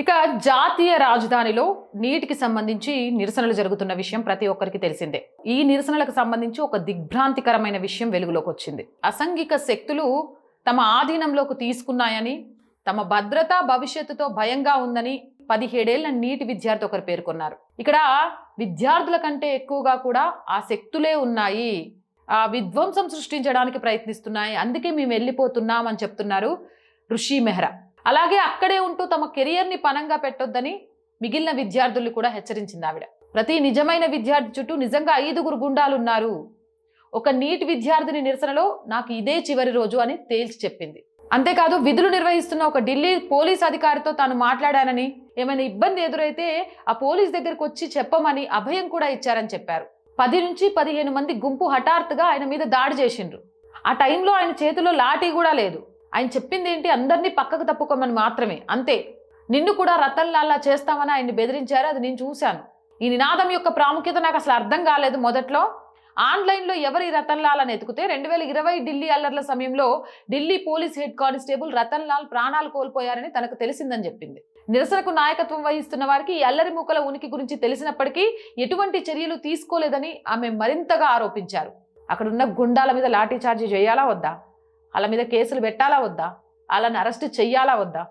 ఇక జాతీయ రాజధానిలో నీటికి సంబంధించి నిరసనలు జరుగుతున్న విషయం ప్రతి ఒక్కరికి తెలిసిందే. ఈ నిరసనలకు సంబంధించి ఒక దిగ్భ్రాంతికరమైన విషయం వెలుగులోకి వచ్చింది. అసంఘిక శక్తులు తమ ఆధీనంలోకి తీసుకున్నాయని, తమ భద్రత భవిష్యత్తుతో భయంగా ఉందని 17 ఏళ్ల నీటి విద్యార్థి ఒకరు పేర్కొన్నారు. ఇక్కడ విద్యార్థుల కంటే ఎక్కువగా కూడా ఆ శక్తులే ఉన్నాయి, ఆ విధ్వంసం సృష్టించడానికి ప్రయత్నిస్తున్నాయి, అందుకే మేము వెళ్ళిపోతున్నాం అని చెప్తున్నారు ఋషి మెహ్రా. అలాగే అక్కడే ఉంటూ తమ కెరియర్ని పనంగా పెట్టొద్దని మిగిలిన విద్యార్థుల్ని కూడా హెచ్చరించింది ఆవిడ. ప్రతి నిజమైన విద్యార్థి చుట్టూ నిజంగా 5గురు గుండాలున్నారు. ఒక నీట్ విద్యార్థిని నిరసనలో నాకు ఇదే చివరి రోజు అని తేల్చి చెప్పింది. అంతేకాదు విధులు నిర్వహిస్తున్న ఒక ఢిల్లీ పోలీస్ అధికారితో తాను మాట్లాడానని, ఏమైనా ఇబ్బంది ఎదురైతే ఆ పోలీస్ దగ్గరకు వచ్చి చెప్పమని అభయం కూడా ఇచ్చారని చెప్పారు. 10 నుంచి 15 మంది గుంపు హఠాత్తుగా ఆయన మీద దాడి చేసిండ్రు. ఆ టైంలో ఆయన చేతిలో లాఠీ కూడా లేదు. ఆయన చెప్పింది ఏంటి, అందరినీ పక్కకు తప్పుకోమని మాత్రమే, అంతే. నిన్ను కూడా రతన్ లాల్లా చేస్తామని ఆయన్ని బెదిరించారు, అది నేను చూశాను. ఈ నినాదం యొక్క ప్రాముఖ్యత నాకు అసలు అర్థం కాలేదు మొదట్లో. ఆన్లైన్లో ఎవరి రతన్ లాల్ అని ఎతికితే 2020 ఢిల్లీ అల్లర్ల సమయంలో Delhi police head constable Ratan Lal ప్రాణాలు కోల్పోయారని తనకు తెలిసిందని చెప్పింది. నిరసనకు నాయకత్వం వహిస్తున్న వారికి ఈ అల్లరి మూకల ఉనికి గురించి తెలిసినప్పటికీ ఎటువంటి చర్యలు తీసుకోలేదని ఆమె మరింతగా ఆరోపించారు. అక్కడున్న గుండాల మీద లాఠీ చార్జీ చేయాలా వద్దా, వాళ్ళ మీద కేసులు పెట్టాలా వద్దా, వాళ్ళని అరెస్ట్ చెయ్యాలా వద్దా?